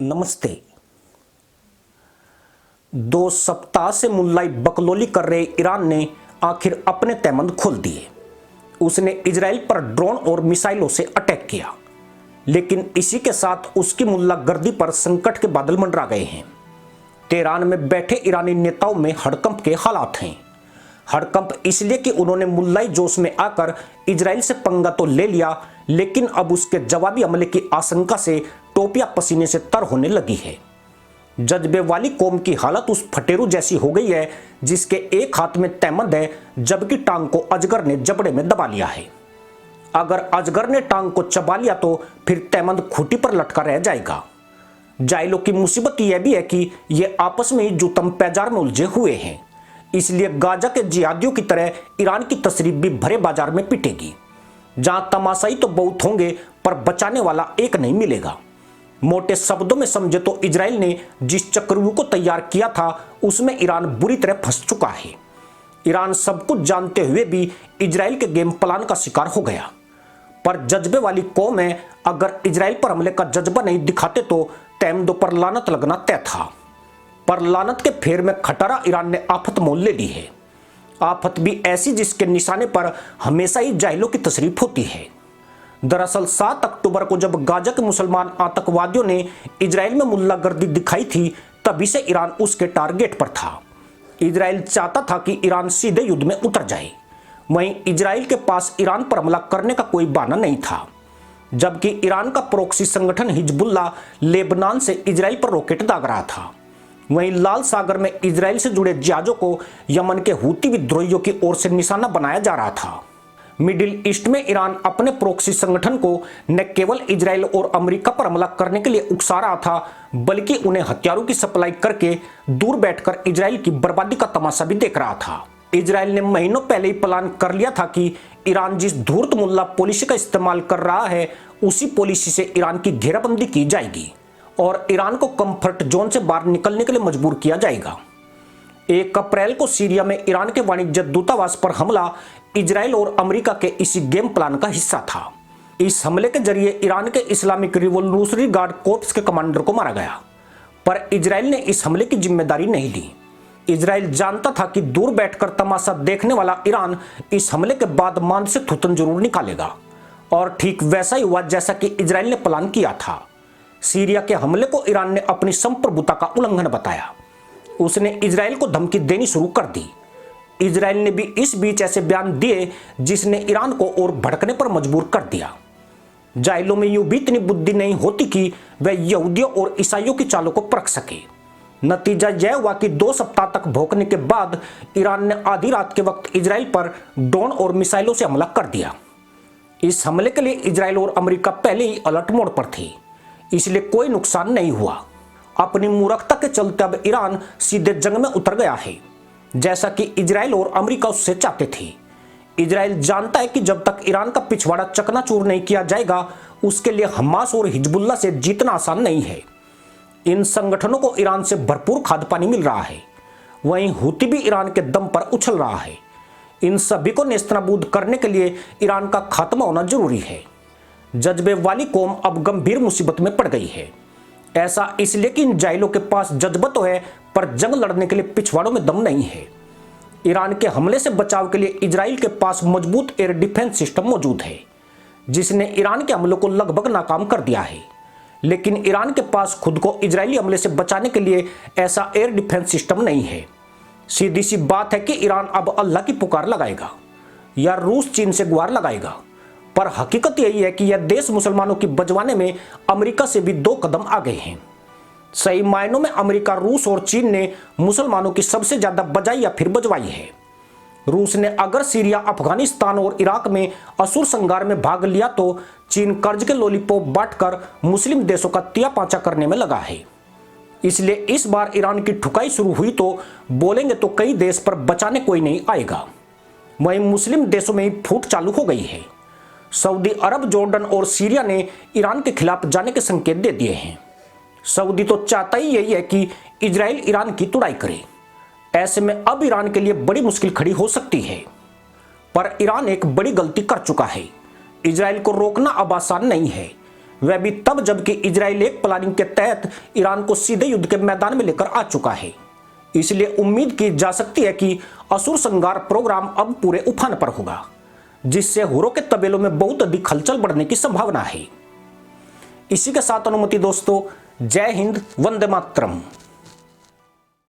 नमस्ते। 2 सप्ताह से मुल्लाई बकलोली कर रहे ईरान ने आखिर अपने तहमंद खोल दिए। उसने इजराइल पर ड्रोन और मिसाइलों से अटैक किया, लेकिन इसी के साथ उसकी मुल्लागर्दी पर संकट के बादल मंडरा गए हैं। तेहरान में बैठे ईरानी नेताओं में हड़कंप के हालात हैं। हड़कंप इसलिए कि उन्होंने मुल्लाई जोश में आकर इजराइल से पंगा तो ले लिया, लेकिन अब उसके जवाबी हमले की आशंका से टोपियां पसीने से तर होने लगी है। जज्बे वाली कौम की हालत उस फटेरू जैसी हो गई है जिसके एक हाथ में तहमंद है, जबकि टांग को अजगर ने जबड़े में दबा लिया है। अगर अजगर ने टांग को चबा लिया तो फिर तहमंद खूंटी पर लटका रह जाएगा। जाइलों की मुसीबत यह भी है कि ये आपस में ही जूतम पैजार में उलझे हुए हैं, इसलिए गाजा के जिहादियों की तरह ईरान की तशरीफ भी भरे बाजार में पिटेगी। जहां तमाशाई तो बहुत होंगे, पर बचाने वाला एक नहीं मिलेगा। मोटे शब्दों में समझे तो इजराइल ने जिस चक्रव्यूह को तैयार किया था, उसमें ईरान बुरी तरह फंस चुका है। ईरान सब कुछ जानते हुए भी इजराइल के गेम प्लान का शिकार हो गया। पर जज्बे वाली कौम है, अगर इजराइल पर हमले का जज्बा नहीं दिखाते तो तहमदों पर लानत लगना तय था। पर लानत के फेर में खटारा ईरान ने आफत मोल ले ली है। आफत भी ऐसी जिसके निशाने पर हमेशा ही जाहिलों की तशरीफ होती है। दरअसल 7 अक्टूबर को जब गाजा के मुसलमान आतंकवादियों ने इजराइल में मुल्लागर्दी दिखाई थी, तभी से ईरान उसके टारगेट पर था। इजराइल चाहता था कि ईरान सीधे युद्ध में उतर जाए। वहीं इजराइल के पास ईरान पर हमला करने का कोई बहाना नहीं था, जबकि ईरान का प्रोक्सी संगठन हिजबुल्लाह लेबनान से इजराइल पर रॉकेट दाग रहा था। वहीं लाल सागर में इजराइल से जुड़े जहाजों को यमन के हूती विद्रोहियों की ओर से निशाना बनाया जा रहा था। मिडिल ईस्ट में ईरान अपने प्रोक्सी संगठन को न केवल इजराइल और अमेरिका पर हमला करने के लिए उकसा रहा था, बल्कि उन्हें हथियारों की सप्लाई करके दूर बैठकर इजराइल की बर्बादी का तमाशा भी देख रहा था। इजराइल ने महीनों पहले ही प्लान कर लिया था कि ईरान जिस धूर्त मुल्ला पॉलिसी का इस्तेमाल कर रहा है, उसी पॉलिसी से ईरान की घेराबंदी की जाएगी और ईरान को कंफर्ट जोन से बाहर निकलने के लिए मजबूर किया जाएगा। 1 अप्रैल को सीरिया में ईरान के वाणिज्य दूतावास पर हमला इजराइल और अमेरिका के इसी गेम प्लान का हिस्सा था। इस हमले के जरिए ईरान के इस्लामिक रिवॉल्यूशनरी गार्ड कोर्प्स के कमांडर को मारा गया, पर इजराइल ने इस हमले की जिम्मेदारी नहीं ली। इजराइल जानता था कि दूर बैठकर तमाशा देखने वाला ईरान इस हमले के बाद मान से थूथन जरूर निकालेगा, और ठीक वैसा ही हुआ जैसा कि इजराइल ने प्लान किया था। सीरिया के हमले को ईरान ने अपनी संप्रभुता का उल्लंघन बताया। उसने इजराइल को धमकी देनी शुरू कर दी। इजराइल ने भी इस बीच ऐसे बयान दिए जिसने ईरान को और भड़कने पर मजबूर कर दिया। जाहिलों में यूं भी इतनी बुद्धि नहीं होती कि वह यहूदियों और ईसाइयों की चालों को परख सके। नतीजा यह हुआ कि 2 सप्ताह तक भौंकने के बाद ईरान ने आधी रात के वक्त इजराइल पर ड्रोन और मिसाइलों से हमला कर दिया। इस हमले के लिए इजराइल और अमेरिका पहले ही अलर्ट मोड पर थी, इसलिए कोई नुकसान नहीं हुआ। अपनी मूर्खता के चलते अब ईरान सीधे जंग में उतर गया है, जैसा कि इजराइल और अमेरिका उससे चाहते थे। इजराइल जानता है कि जब तक ईरान का पिछवाड़ा चकनाचूर नहीं किया जाएगा, उसके लिए हमास और हिजबुल्लाह से जीतना आसान नहीं है। इन संगठनों को ईरान से भरपूर खाद्य पानी मिल रहा है, वहीं हूती भी ईरान के दम पर उछल रहा है। इन सभी को नेस्तनाबूद करने के लिए ईरान का खात्मा होना जरूरी है। जज्बे वाली कौम अब गंभीर मुसीबत में पड़ गई है। ऐसा इसलिए कि इन जाहिलों के पास जज्बा तो है, पर जंग लड़ने के लिए पिछवाड़ों में दम नहीं है। ईरान के हमले से बचाव के लिए इजराइल के पास मजबूत एयर डिफेंस सिस्टम मौजूद है, जिसने ईरान के हमलों को लगभग नाकाम कर दिया है। लेकिन ईरान के पास खुद को इजरायली हमले से बचाने के लिए ऐसा एयर डिफेंस सिस्टम नहीं है। सीधी सी बात है कि ईरान अब अल्लाह की पुकार लगाएगा या रूस चीन से गुहार लगाएगा। पर हकीकत यही है कि यह देश मुसलमानों की बजवाने में अमेरिका से भी 2 कदम आगे हैं। सही मायनों में अमेरिका, रूस और चीन ने मुसलमानों की सबसे ज्यादा बजाई या फिर बजवाई है। रूस ने अगर सीरिया, अफगानिस्तान और इराक में असुर संहार में भाग लिया, तो चीन कर्ज के लॉलीपॉप बांटकर मुस्लिम देशों का तिया पांचा करने में लगा है। इसलिए इस बार ईरान की ठुकाई शुरू हुई तो बोलेंगे तो कई देश, पर बचाने कोई नहीं आएगा। वहीं मुस्लिम देशों में ही फूट चालू हो गई है। सऊदी अरब, जॉर्डन और सीरिया ने ईरान के खिलाफ जाने के संकेत दे दिए हैं। सऊदी तो चाहता ही यही है कि इजराइल ईरान की तुड़ाई करे। ऐसे में अब ईरान के लिए बड़ी मुश्किल खड़ी हो सकती है। पर ईरान एक बड़ी गलती कर चुका है। इजराइल को रोकना अब आसान नहीं है, वह भी तब जबकि इजराइल एक प्लानिंग के तहत ईरान को सीधे युद्ध के मैदान में लेकर आ चुका है। इसलिए उम्मीद की जा सकती है कि असुर संहार प्रोग्राम अब पूरे उफान पर होगा, जिससे हुरों के तबेलों में बहुत अधिक हलचल बढ़ने की संभावना है। इसी के साथ अनुमति दोस्तों, जय हिंद, वंदे मातरम।